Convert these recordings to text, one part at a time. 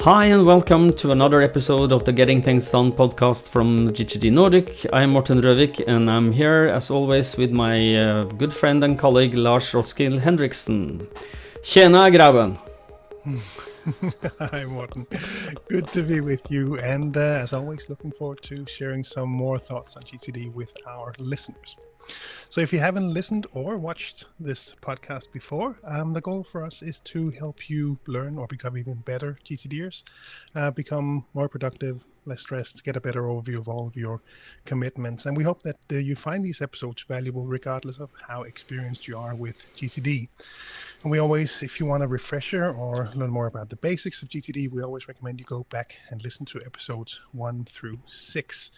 Hi and welcome to another episode of the Getting Things Done podcast from GTD Nordic. I'm Morten and I'm here as always with my good friend and colleague Lars Roskilde Hendriksen. Tjena grabben! Hi Morten, good to be with you, and as always looking forward to sharing some more thoughts on GTD with our listeners. So if you haven't listened or watched this podcast before, the goal for us is to help you learn or become even better GTDers, become more productive, less stressed, get a better overview of all of your commitments. And we hope that you find these episodes valuable regardless of how experienced you are with GTD. And we always, if you want a refresher or learn more about the basics of GTD, we always recommend you go back and listen to episodes 1 through 6.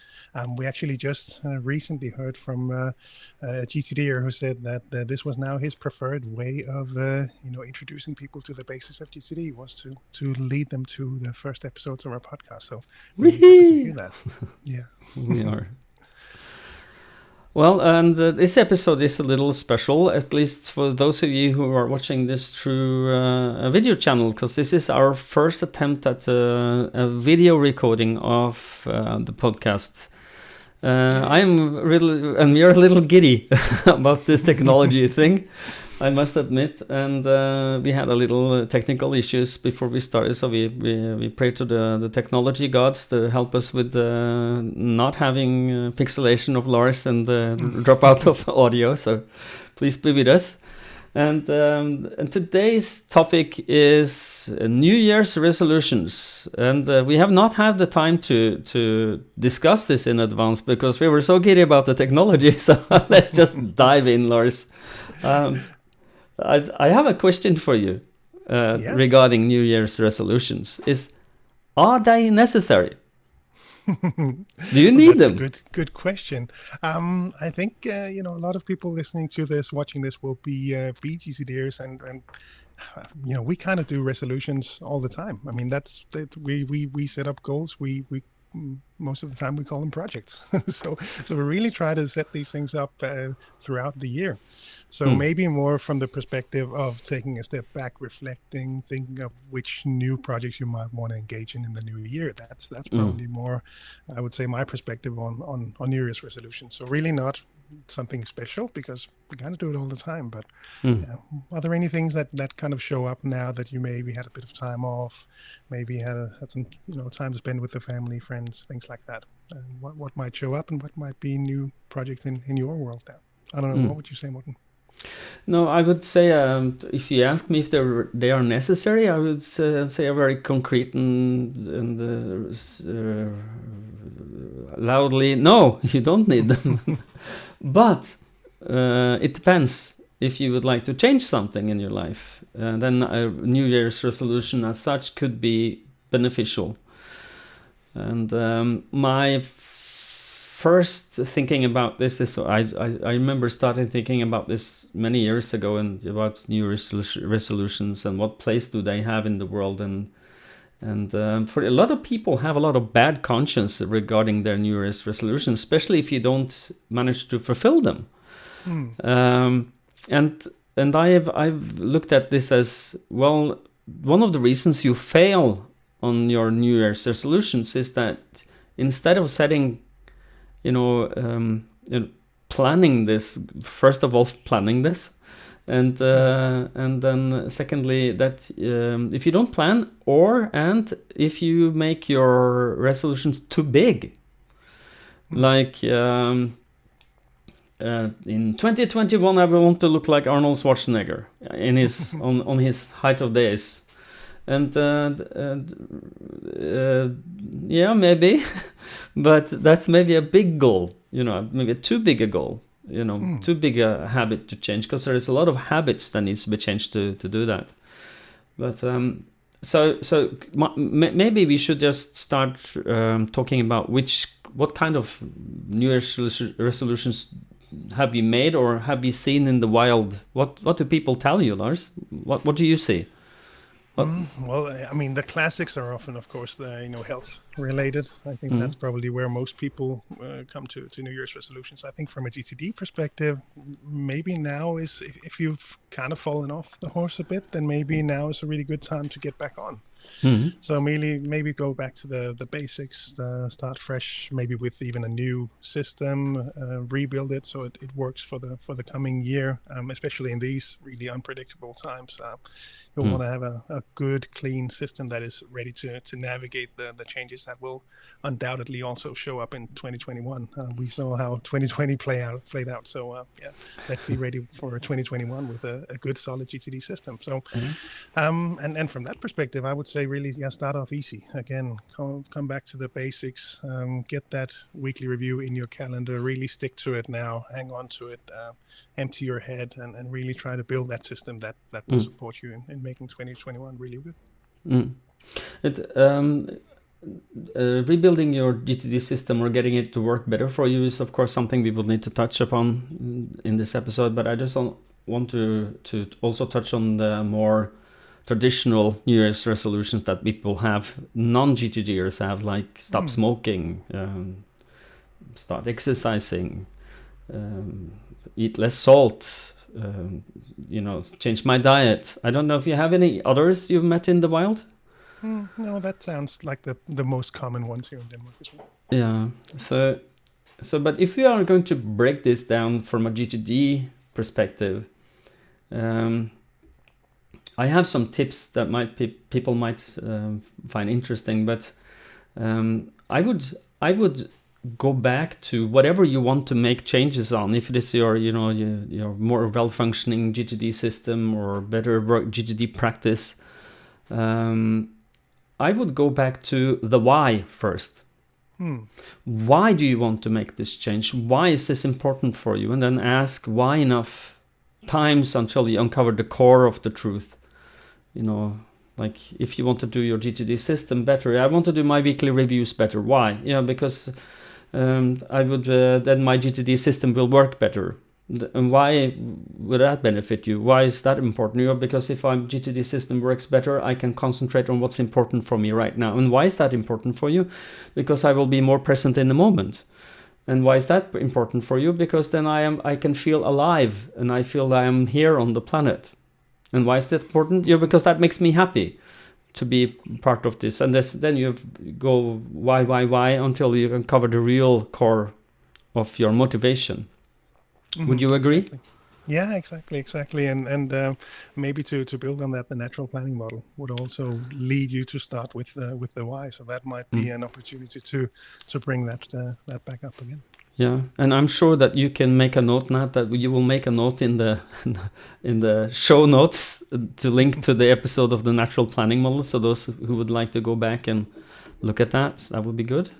We actually just recently heard from a GTDer who said that this was now his preferred way of introducing people to the basics of GTD, was to lead them to the first episodes of our podcast. So really happy to hear that. Yeah, we are. Well, and this episode is a little special, at least for those of you who are watching this through a video channel, because this is our first attempt at a video recording of the podcast. I'm really, and we are a little giddy about this technology thing, I must admit, and we had a little technical issues before we started, so we prayed to the technology gods to help us with not having pixelation of Lars and dropout of audio, so please be with us. And today's topic is New Year's resolutions, and we have not had the time to discuss this in advance because we were so giddy about the technology, so let's just dive in, Lars. I have a question for you regarding New Year's resolutions. Are they necessary? Do you need them? That's a good question. I think a lot of people listening to this, watching this, will be GTDers, and we kind of do resolutions all the time. I mean, we set up goals. We most of the time we call them projects. so we really try to set these things up throughout the year. So maybe more from the perspective of taking a step back, reflecting, thinking of which new projects you might want to engage in the new year. That's probably more, I would say, my perspective on New Year's resolutions. So really not something special because we kind of do it all the time. But are there any things that kind of show up now that you maybe had a bit of time off, maybe had some time to spend with the family, friends, things like that? And what might show up and what might be new projects in your world now? I don't know. What would you say, Morten? No, I would say if you ask me if they are necessary, I would say a very concrete and loudly, no, you don't need them. But it depends. If you would like to change something in your life, then a New Year's resolution as such could be beneficial. And my first thinking about this is I remember starting thinking about this many years ago and about New Year's resolutions and what place do they have in the world, and for a lot of people have a lot of bad conscience regarding their New Year's resolutions, especially if you don't manage to fulfill them. And I've looked at this as, well, one of the reasons you fail on your New Year's resolutions is that instead of setting planning this, first of all, and then secondly, that if you don't plan, and if you make your resolutions too big, like in 2021 I want to look like Arnold Schwarzenegger in his on his height of days. And yeah, maybe, but that's maybe a big goal, maybe too big a goal, too big a habit to change, because there is a lot of habits that needs to be changed to do that. But so maybe we should just start talking about what kind of New Year's resolutions have you made or have you seen in the wild? What do people tell you, Lars? What do you see? Well, I mean, the classics are often, of course, health related. I think that's probably where most people come to New Year's resolutions. I think from a GTD perspective, maybe now is, if you've kind of fallen off the horse a bit, then maybe now is a really good time to get back on. Mhm. So maybe go back to the basics, start fresh, maybe with even a new system, rebuild it so it works for the coming year, especially in these really unpredictable times. You'll want to have a good, clean system that is ready to navigate the changes that will undoubtedly also show up in 2021. We saw how 2020 played out. So yeah, let's be ready for 2021 with a good, solid GTD system. So, and from that perspective, I would say really, yeah, start off easy. Again, come back to the basics. Get that weekly review in your calendar. Really stick to it now. Hang on to it. Empty your head and really try to build that system that will support you in making 2021 really good. Rebuilding your GTD system or getting it to work better for you is, of course, something we will need to touch upon in this episode. But I just want to also touch on the more traditional New Year's resolutions that people have, non-GTDers have, like stop smoking, start exercising, eat less salt, change my diet. I don't know if you have any others you've met in the wild? No, that sounds like the most common ones here in Denmark as well. Yeah. So, but if we are going to break this down from a GTD perspective, I have some tips that people might find interesting. But I would go back to whatever you want to make changes on. If it is your more well-functioning GTD system or better GTD practice. I would go back to the why first. Why do you want to make this change? Why is this important for you? And then ask why enough times until you uncover the core of the truth. Like if you want to do your GTD system better, I want to do my weekly reviews better. Why? Yeah, because I would then my GTD system will work better. And why would that benefit you? Why is that important? Because if my GTD system works better, I can concentrate on what's important for me right now. And why is that important for you? Because I will be more present in the moment. And why is that important for you? Because then I can feel alive and I feel I am here on the planet. And why is that important? Because that makes me happy to be part of this. And then you go why until you uncover the real core of your motivation. Would you agree? Exactly. Yeah, exactly. And maybe to build on that, the natural planning model would also lead you to start with the why. So that might be an opportunity to bring that back up again. Yeah, and I'm sure that you can make a note now. That you will make a note in the show notes to link to the episode of the natural planning model. So those who would like to go back and look at that would be good.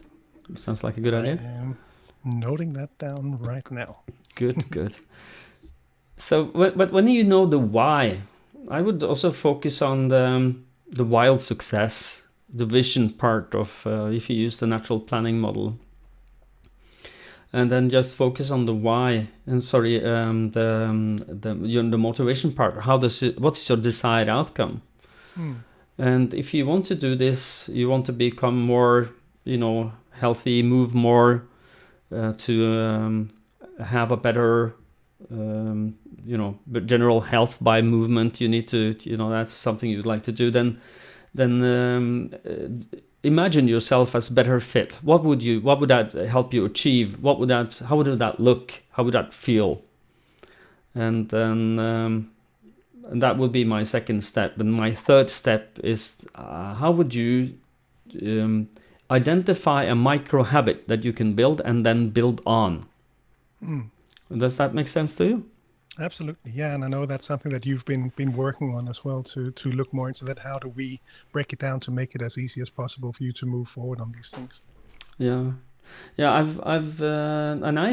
Sounds like a good idea. I am noting that down right now. Good. So, but when you know the why, I would also focus on the wild success, the vision part of if you use the natural planning model, and then just focus on the why. And the motivation part. What's your desired outcome? And if you want to do this, you want to become more, healthy, move more, to have a better, general health by movement. You need to, that's something you'd like to do. Then imagine yourself as better fit. What would that help you achieve? How would that look? How would that feel? And then and that would be my second step. And my third step is how would you identify a micro habit that you can build and then build on. Does that make sense to you? Absolutely, yeah, and I know that's something that you've been working on as well to look more into that. How do we break it down to make it as easy as possible for you to move forward on these things? Yeah. I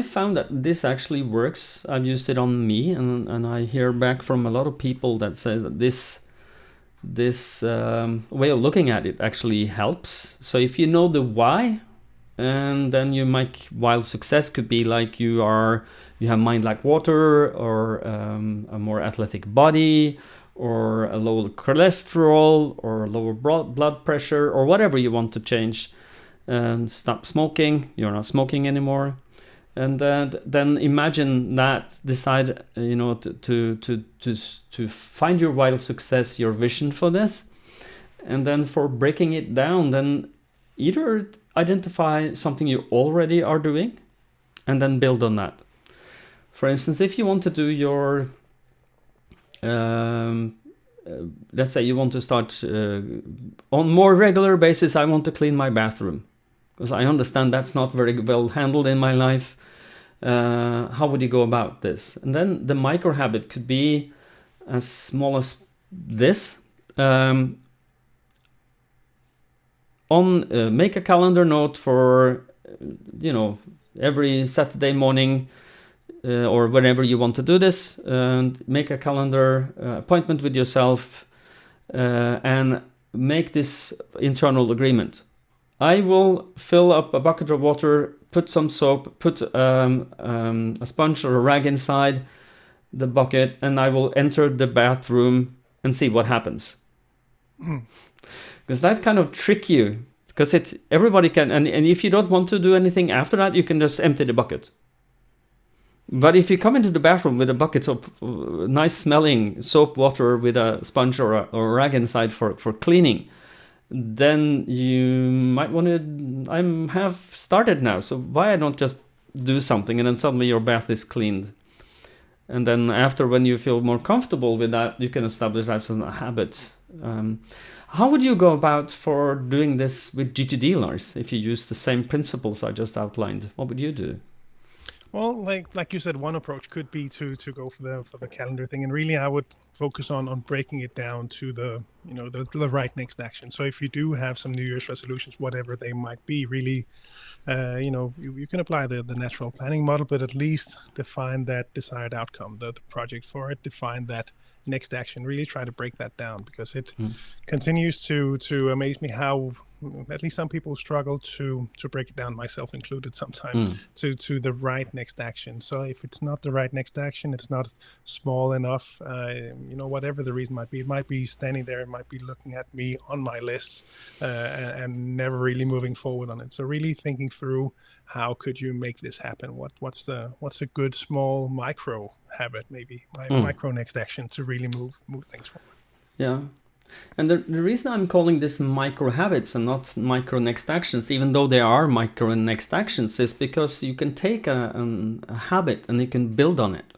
found that this actually works. I've used it on me, and I hear back from a lot of people that say that this way of looking at it actually helps. So if you know the why, and then you make wild success could be like you have mind like water, or a more athletic body, or a lower cholesterol, or lower blood pressure, or whatever you want to change. And stop smoking. You're not smoking anymore. And then imagine that. Decide, to find your vital success, your vision for this, And then for breaking it down, then either identify something you already are doing and then build on that. For instance, if you want to do your, let's say you want to start on more regular basis, I want to clean my bathroom because I understand that's not very well handled in my life. How would you go about this? And then the micro habit could be as small as this. Make a calendar note for, every Saturday morning or whenever you want to do this, and make a calendar appointment with yourself and make this internal agreement. I will fill up a bucket of water, put some soap, put a sponge or a rag inside the bucket, and I will enter the bathroom and see what happens. Because that kind of trick you, because everybody can, and if you don't want to do anything after that, you can just empty the bucket. But if you come into the bathroom with a bucket of nice smelling soap water with a sponge or a rag inside for cleaning, then you might want to, I have started now, so why I don't just do something and then suddenly your bath is cleaned. And then after, when you feel more comfortable with that, you can establish that as a habit. How would you go about for doing this with GTD, Lars, if you use the same principles I just outlined? What would you do? Well, like you said, one approach could be to go for the calendar thing, and really I would focus on breaking it down to the right next action. So if you do have some New Year's resolutions, whatever they might be, really, you can apply the natural planning model, but at least define that desired outcome, the project for it, define that next action. Really try to break that down, because it continues to amaze me how at least some people struggle to break it down, myself included sometimes, to the right next action. So if it's not the right next action, it's not small enough, whatever the reason might be, it might be standing there, it might be looking at me on my list and never really moving forward on it. So really thinking through, how could you make this happen? What's a good small micro habit, maybe micro next action to really move things forward? Yeah. And the reason I'm calling this micro habits and not micro next actions, even though there are micro and next actions, is because you can take a habit and you can build on it.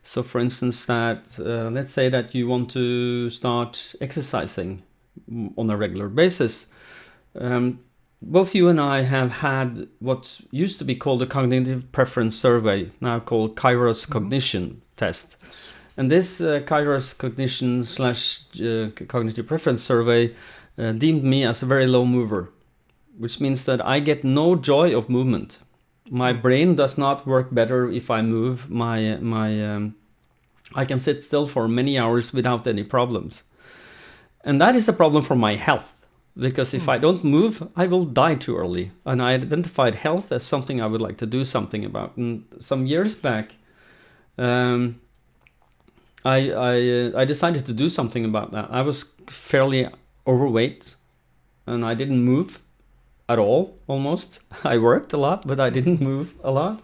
So for instance, that let's say that you want to start exercising on a regular basis. Both you and I have had what used to be called a cognitive preference survey, now called Kairos cognition test. And this Kairos cognition / cognitive preference survey deemed me as a very low mover, which means that I get no joy of movement. My brain does not work better if I move. I can sit still for many hours without any problems. And that is a problem for my health, because if I don't move, I will die too early. And I identified health as something I would like to do something about. And some years back, I decided to do something about that. I was fairly overweight and I didn't move at all, almost. I worked a lot, but I didn't move a lot.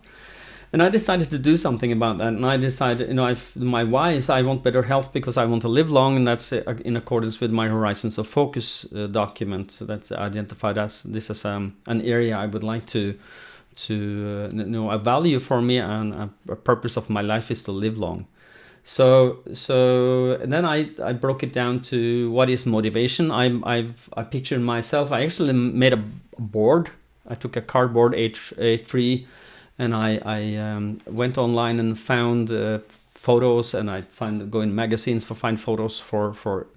And I decided to do something about that. And I decided, my why is I want better health because I want to live long, and that's in accordance with my Horizons of Focus document. So that's identified as this as an area I would like to a value for me, and a purpose of my life is to live long. So and then I broke it down to what is motivation. I pictured myself. I actually made a board. I took a cardboard A3, and I went online and found photos, and I go in magazines find photos for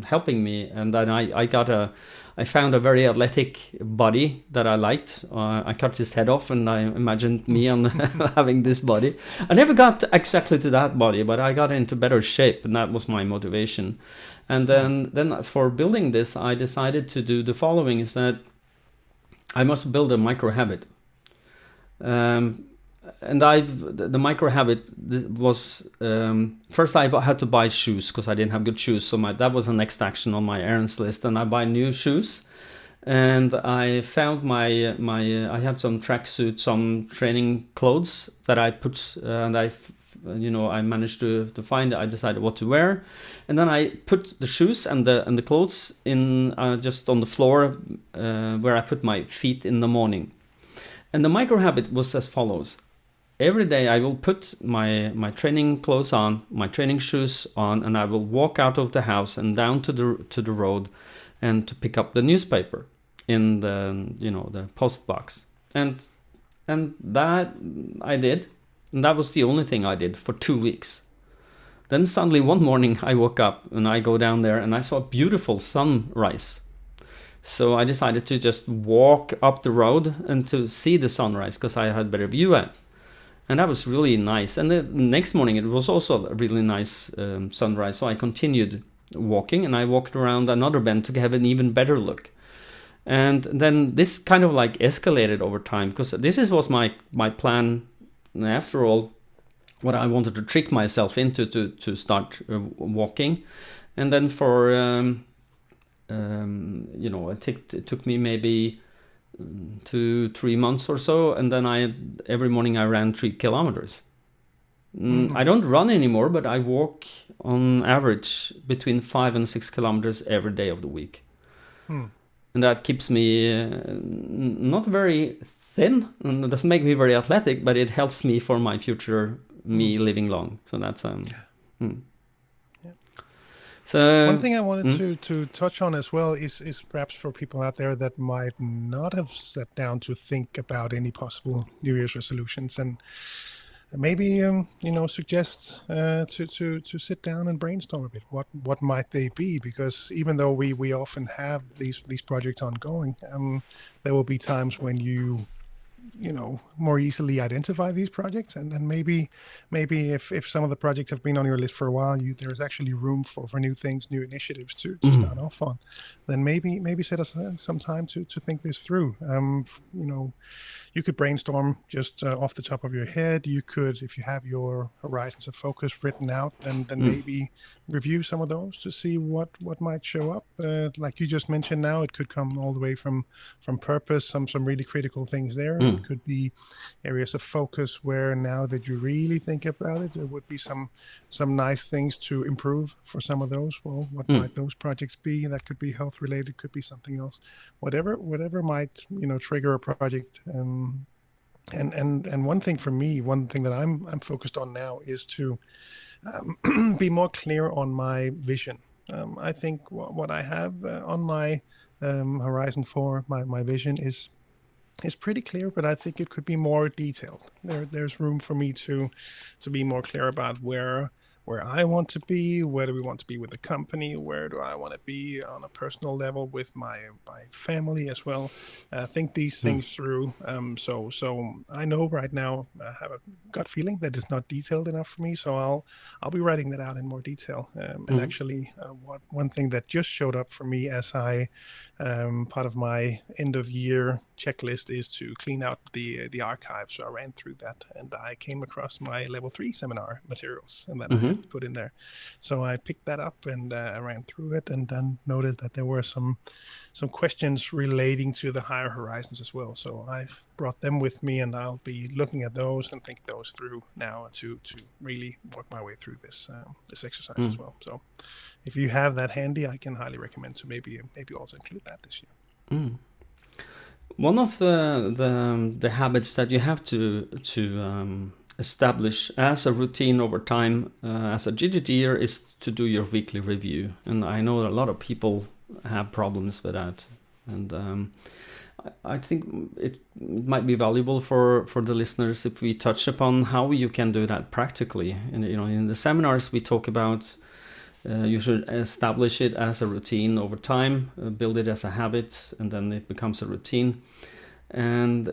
helping me. And then I found a very athletic body that I liked. I cut his head off, and I imagined me on having this body. I never got exactly to that body, but I got into better shape, and that was my motivation. And then for building this, I decided to do the following: is that I must build a micro habit. And the micro habit was first I had to buy shoes because I didn't have good shoes, so that was the next action on my errands list. And I buy new shoes, and I found I had some tracksuit, some training clothes that I put, and I I managed to find it, I decided what to wear, and then I put the shoes and the clothes in just on the floor where I put my feet in the morning. And the micro habit was as follows: every day I will put my training clothes on, my training shoes on, and I will walk out of the house and down to the road, and to pick up the newspaper in the post box. And that I did, and that was the only thing I did for 2 weeks. Then suddenly one morning I woke up and I go down there and I saw a beautiful sunrise. So I decided to just walk up the road and to see the sunrise, because I had better view at. And that was really nice. And the next morning it was also a really nice sunrise. So I continued walking, and I walked around another bend to have an even better look. And then this kind of like escalated over time, because was my plan. After all, what I wanted to trick myself into to start walking. And then for it took me maybe 2-3 months or so, and then every morning I ran 3 kilometers. I don't run anymore, but I walk on average between 5 and 6 kilometers every day of the week. And that keeps me not very thin, and it doesn't make me very athletic, but it helps me for my future me living long. So that's So one thing I wanted to touch on as well is perhaps for people out there that might not have sat down to think about any possible New Year's resolutions, and maybe suggest to sit down and brainstorm a bit. What might they be? Because even though we often have these projects ongoing, there will be times when you more easily identify these projects, and maybe if some of the projects have been on your list for a while, there's actually room for new things, new initiatives to start off on. Then maybe set aside some time to think this through. You could brainstorm just off the top of your head. You could, if you have your horizons of focus written out, then maybe review some of those to see what might show up. Like you just mentioned now, it could come all the way from purpose, some really critical things there. It could be areas of focus where, now that you really think about it, there would be some nice things to improve for some of those. Well, what might those projects be? That could be health related, could be something else. Whatever might trigger a project. And one thing for me, one thing that I'm focused on now is to be more clear on my vision. I think what I have on my horizon for my vision is pretty clear, but I think it could be more detailed. There's room for me to be more clear about where I want to be, where do we want to be with the company, where do I want to be on a personal level with my family as well. Think these things through. So I know right now I have a gut feeling that is not detailed enough for me, so I'll be writing that out in more detail. And actually, one thing that just showed up for me as part of my end of year checklist is to clean out the archive. So I ran through that, and I came across my level 3 seminar materials, and that I had to put in there. So I picked that up and I ran through it, and then noted that there were some questions relating to the higher horizons as well. So I've brought them with me, and I'll be looking at those and think those through now to really work my way through this exercise as well. So if you have that handy, I can highly recommend to maybe also include that this year. One of the habits that you have to establish as a routine over time as a GGTer is to do your weekly review. And I know a lot of people have problems with that. And I think it might be valuable for the listeners if we touch upon how you can do that practically. And in the seminars we talk about you should establish it as a routine over time, build it as a habit, and then it becomes a routine. And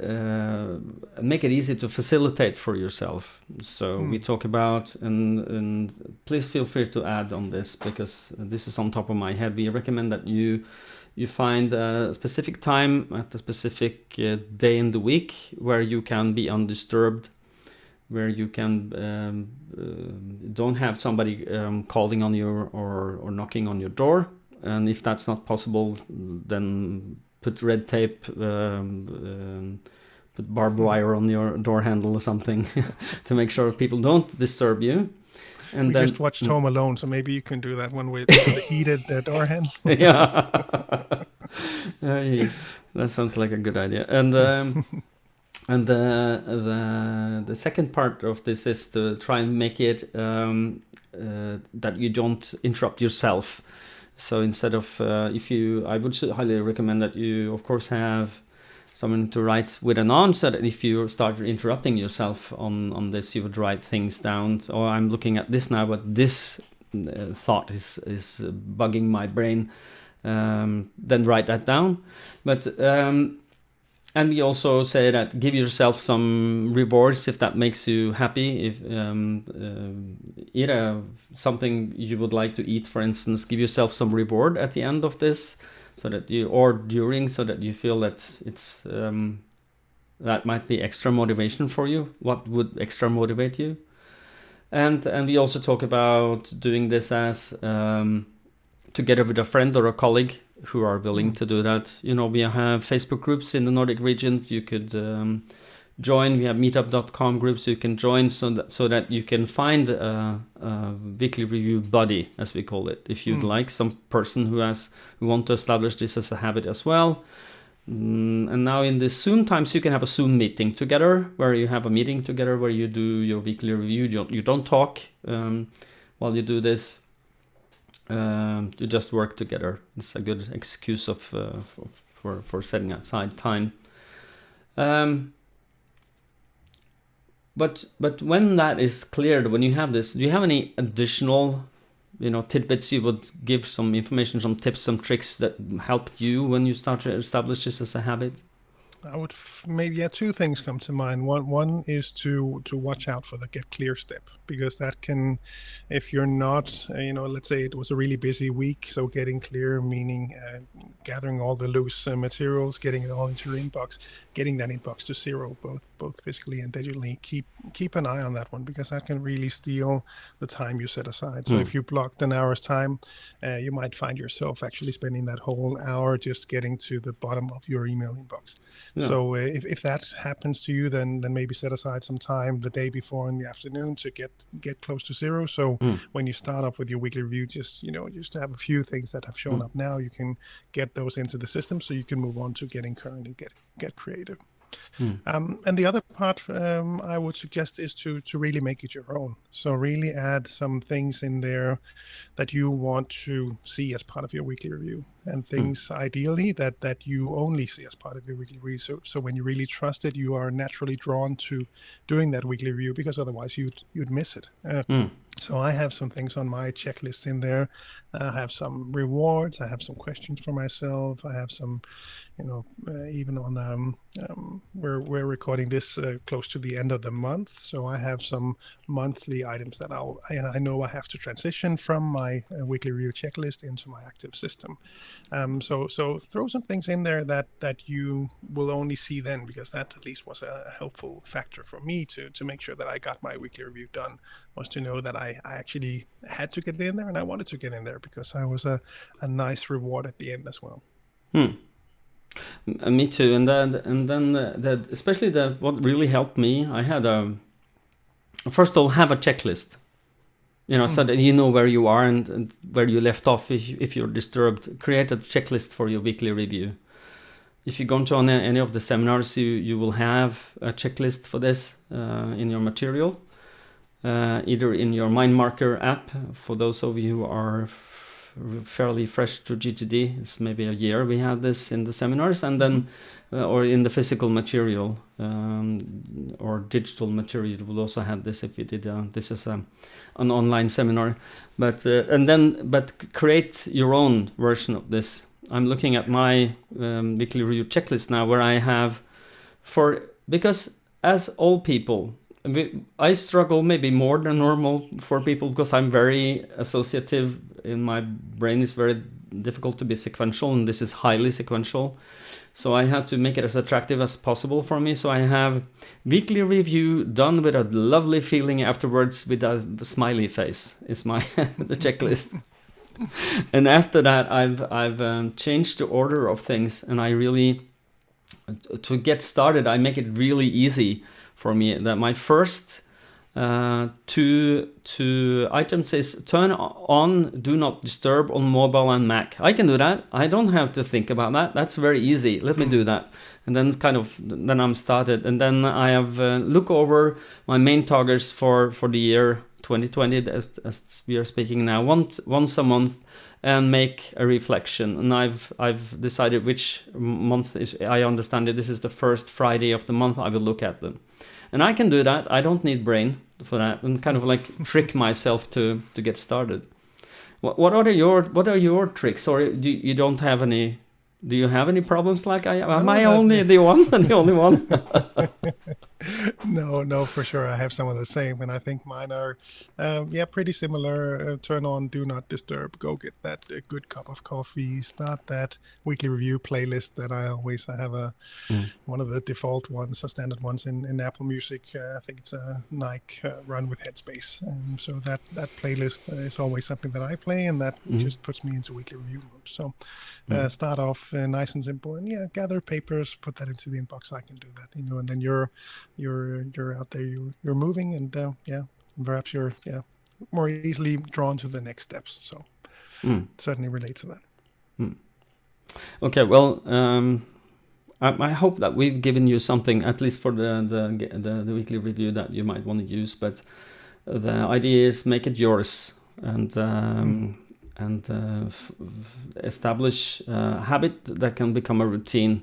make it easy to facilitate for yourself. So we talk about, and please feel free to add on this, because this is on top of my head. We recommend that you find a specific time at a specific day in the week where you can be undisturbed, where you can don't have somebody calling on you or knocking on your door. And if that's not possible, then put red tape, put barbed wire on your door handle or something to make sure people don't disturb you. And we then, just watched Home Alone, so maybe you can do that one with the heated door handle. yeah, that sounds like a good idea. And and the second part of this is to try and make it that you don't interrupt yourself. So instead of I would highly recommend that you, of course, have someone to write with an arm, so that if you start interrupting yourself on this, you would write things down. Or I'm looking at this now, but this thought is bugging my brain. Then write that down. But and we also say that give yourself some rewards if that makes you happy. If eat something you would like to eat, for instance, give yourself some reward at the end of this, so that you, or during, so that you feel that it's that might be extra motivation for you. What would extra motivate you? And we also talk about doing this as together with a friend or a colleague who are willing to do that. You know, we have Facebook groups in the Nordic regions you could join. We have meetup.com groups you can join, so that you can find a weekly review buddy, as we call it, if you'd like, some person who want to establish this as a habit as well. And now in the Zoom times, you can have a Zoom meeting together, where you have a meeting together where you do your weekly review. You don't talk while you do this. You just work together. It's a good excuse for setting aside time. But when that is cleared, when you have this, do you have any additional, tidbits you would give, some information, some tips, some tricks that helped you when you start to establish this as a habit? I would maybe two things come to mind. One is to watch out for the get clear step, because that can, if you're not, let's say it was a really busy week, so getting clear meaning gathering all the loose materials, getting it all into your inbox, getting that inbox to zero, both physically and digitally. Keep an eye on that one, because that can really steal the time you set aside. So if you blocked an hour's time, you might find yourself actually spending that whole hour just getting to the bottom of your email inbox. Yeah. So if that happens to you, then maybe set aside some time the day before in the afternoon to get close to zero. So when you start off with your weekly review, just to have a few things that have shown up now, you can get those into the system, so you can move on to getting current and get creative. And the other part I would suggest is to really make it your own. So really add some things in there that you want to see as part of your weekly review, and things ideally that you only see as part of your weekly review. So when you really trust it, you are naturally drawn to doing that weekly review, because otherwise you'd miss it. So I have some things on my checklist in there. I have some rewards. I have some questions for myself. I have some, even on we're recording this close to the end of the month, so I have some monthly items that I know I have to transition from my weekly review checklist into my active system. So throw some things in there that you will only see then, because that at least was a helpful factor for me to make sure that I got my weekly review done, was to know that I actually had to get in there, and I wanted to get in there, because I was a nice reward at the end as well. Me too. And then especially what really helped me, I had first of all, have a checklist, so that you know where you are and where you left off if you're disturbed. Create a checklist for your weekly review. If you go to any of the seminars, you will have a checklist for this in your material, either in your Mind Marker app. For those of you who are fairly fresh to GTD, it's maybe a year we had this in the seminars, and then or in the physical material or digital material, you will also have this if you did this is an online seminar. But create your own version of this. I'm looking at my weekly review checklist now, where I have because as old people, I struggle maybe more than normal for people, because I'm very associative. In my brain is very difficult to be sequential, and this is highly sequential. So I had to make it as attractive as possible for me. So I have weekly review done with a lovely feeling afterwards, with a smiley face is my the checklist. And after that, I've changed the order of things, and I really to get started, I make it really easy for me. That my first two items is turn on Do Not Disturb on mobile and Mac. I can do that. I don't have to think about that. That's very easy. Let me do that. And then then I'm started. And then I have look over my main targets for the year 2020, as we are speaking now, once a month, and make a reflection. And I've decided which month is. I understand that this is the first Friday of the month. I will look at them. And I can do that. I don't need brain for that, and kind of like trick myself to get started. What are your tricks, or do you don't have any? Do you have any problems like I am? Am I only the only one? No, for sure. I have some of the same, and I think mine are, pretty similar. Turn on Do Not Disturb. Go get that good cup of coffee. Start that weekly review playlist that I have one of the default ones, or standard ones in Apple Music. I think it's a Nike Run with Headspace. So that playlist is always something that I play, and that just puts me into weekly review mode. So start off nice and simple, and gather papers, put that into the inbox. I can do that, and then you're out there, you're moving, and perhaps you're more easily drawn to the next steps. So certainly relate to that. Okay, well, I hope that we've given you something, at least for the weekly review, that you might want to use. But the idea is make it yours, and establish a habit that can become a routine.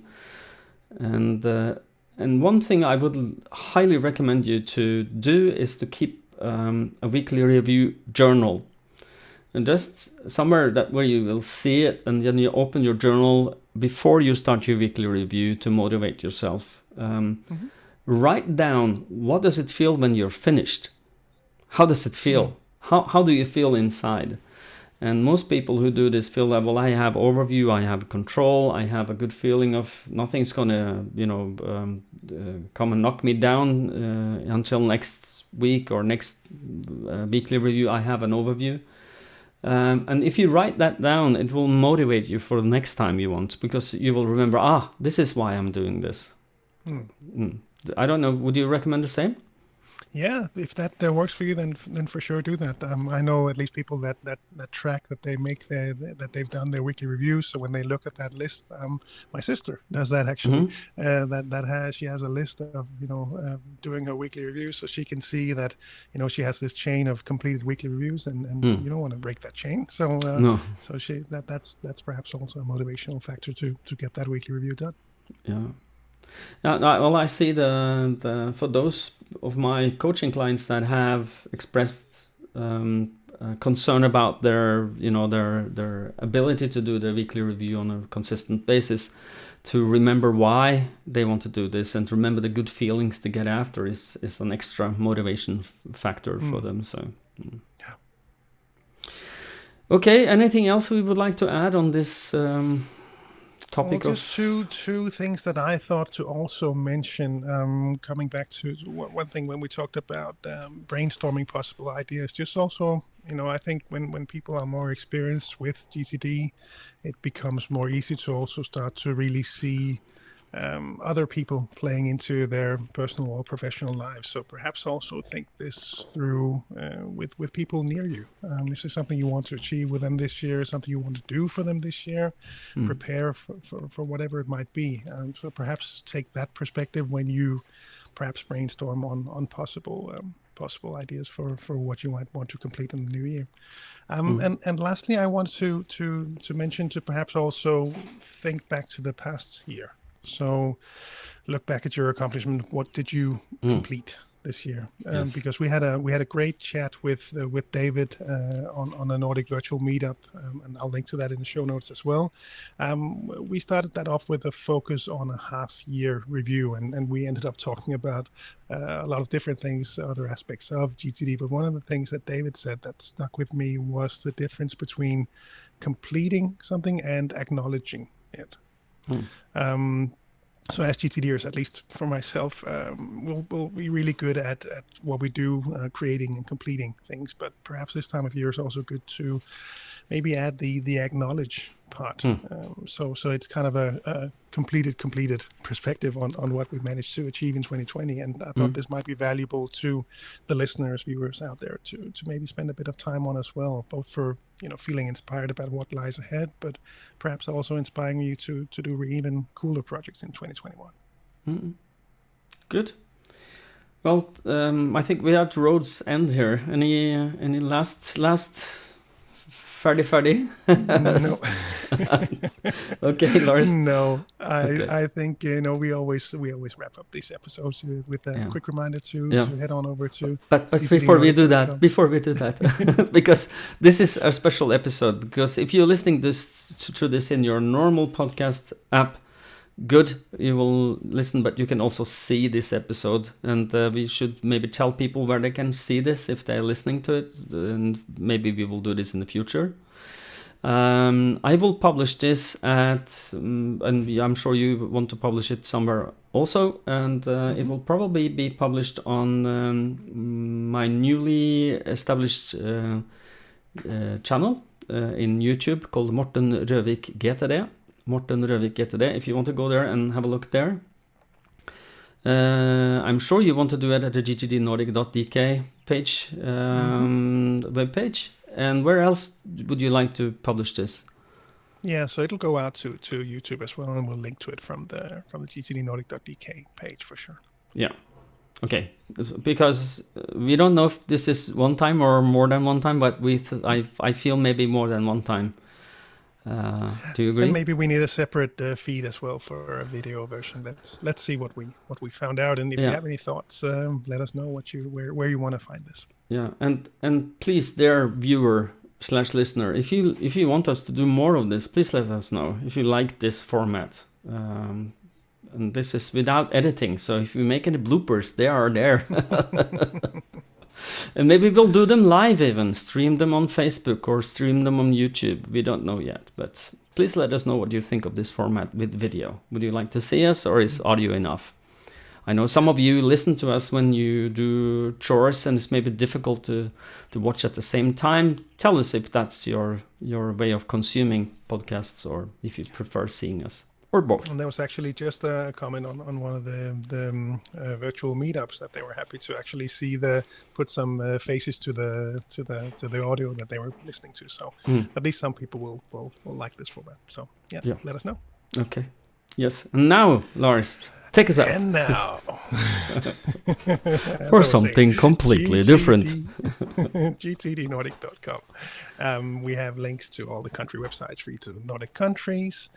And one thing I would highly recommend you to do is to keep a weekly review journal. And just somewhere where you will see it, and then you open your journal before you start your weekly review to motivate yourself. Write down, what does it feel when you're finished? How does it feel? How do you feel inside? And most people who do this feel that, well, I have overview, I have control, I have a good feeling of nothing's gonna, come and knock me down until next week or next weekly review. I have an overview. And if you write that down, it will motivate you for the next time you want, because you will remember, this is why I'm doing this. I don't know, would you recommend the same? Yeah, if that works for you, then for sure do that. I know at least people that track that they make that they've done their weekly reviews. So when they look at that list, my sister does that actually. She has a list of doing her weekly reviews, so she can see that she has this chain of completed weekly reviews, and you don't want to break that chain. So no. So that's perhaps also a motivational factor to get that weekly review done. Yeah. Well, I see for those of my coaching clients that have expressed concern about their ability to do their weekly review on a consistent basis, to remember why they want to do this and to remember the good feelings to get after is an extra motivation factor for them. So. Yeah. Okay. Anything else we would like to add on this? Just two things that I thought to also mention, coming back to one thing when we talked about brainstorming possible ideas, just also, I think when people are more experienced with GTD, it becomes more easy to also start to really see other people playing into their personal or professional lives. So perhaps also think this through with people near you. Is there something you want to achieve with them this year, something you want to do for them this year? Prepare for whatever it might be. So perhaps take that perspective when you perhaps brainstorm on possible ideas for what you might want to complete in the new year. And lastly, I want to mention to perhaps also think back to the past year. So look back at your accomplishment. What did you complete this year? Because we had a great chat with David on a Nordic virtual meetup, and I'll link to that in the show notes as well. We started that off with a focus on a half-year review, and we ended up talking about a lot of different things, other aspects of GTD. But one of the things that David said that stuck with me was the difference between completing something and acknowledging it. So as GTDers, at least for myself, we'll be really good at what we do, creating and completing things. But perhaps this time of year is also good to maybe add the acknowledge part. So it's kind of a completed perspective on what we managed to achieve in 2020. And I thought this might be valuable to the listeners, viewers out there to maybe spend a bit of time on as well, both for, feeling inspired about what lies ahead, but perhaps also inspiring you to do even cooler projects in 2021. Good. Well, I think we are at road's end here. Any last Freddy? No. Okay, Lars. No, I think we always wrap up these episodes with a quick reminder to head on over to. But before we do that, because this is a special episode. Because if you're listening to this in your normal podcast app, good, you will listen, but you can also see this episode, and we should maybe tell people where they can see this if they're listening to it, and maybe we will do this in the future. I will publish this and I'm sure you want to publish it somewhere also, and it will probably be published on my newly established channel in YouTube called Morten Røvik GTD. Morten Røvik GTD, if you want to go there and have a look there. I'm sure you want to do it at the gtdnordic.dk page, web page. And where else would you like to publish this? Yeah, so it'll go out to YouTube as well, and we'll link to it from the gtdnordic.dk page for sure. Yeah. Okay, because we don't know if this is one time or more than one time, but I feel maybe more than one time. Do you agree? And maybe we need a separate feed as well for a video version. Let's see what we found out, and if you have any thoughts, let us know where you want to find this. Yeah, and please, dear viewer/listener, if you want us to do more of this, please let us know if you like this format. And this is without editing, so if we make any bloopers, they are there. And maybe we'll do them live, even stream them on Facebook or stream them on YouTube. We don't know yet, but please let us know what you think of this format with video. Would you like to see us, or is audio enough? I know some of you listen to us when you do chores, and it's maybe difficult to watch at the same time. Tell us if that's your way of consuming podcasts, or if you prefer seeing us, or both. And there was actually just a comment on one of the virtual meetups that they were happy to actually see put some faces to the audio that they were listening to. So at least some people will like this format. So yeah, let us know. Okay. Yes. And now, Lars, take us out. And now, for something completely different. gtdnordic.com. We have links to all the country websites for each of the Nordic countries.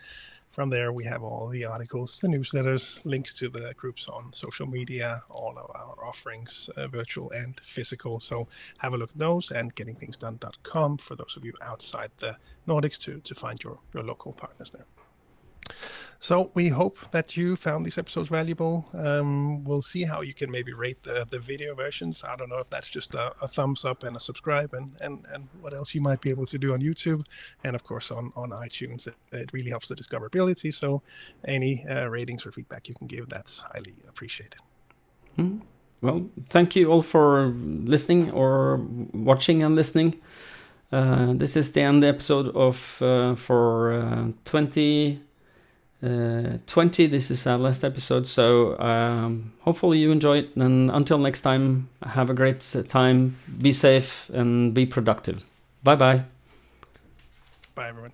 From there, we have all the articles, the newsletters, links to the groups on social media, all of our offerings, virtual and physical. So have a look at those, and gettingthingsdone.com for those of you outside the Nordics to find your local partners there. So we hope that you found these episodes valuable. We'll see how you can maybe rate the video versions. I don't know if that's just a thumbs up and a subscribe, and what else you might be able to do on YouTube, and of course on iTunes. It really helps the discoverability. So any ratings or feedback you can give, that's highly appreciated. Well, thank you all for listening or watching and listening. This is the end episode of for 2020. This is our last episode, so hopefully you enjoy it, and until next time, have a great time, be safe and be productive. Bye everyone.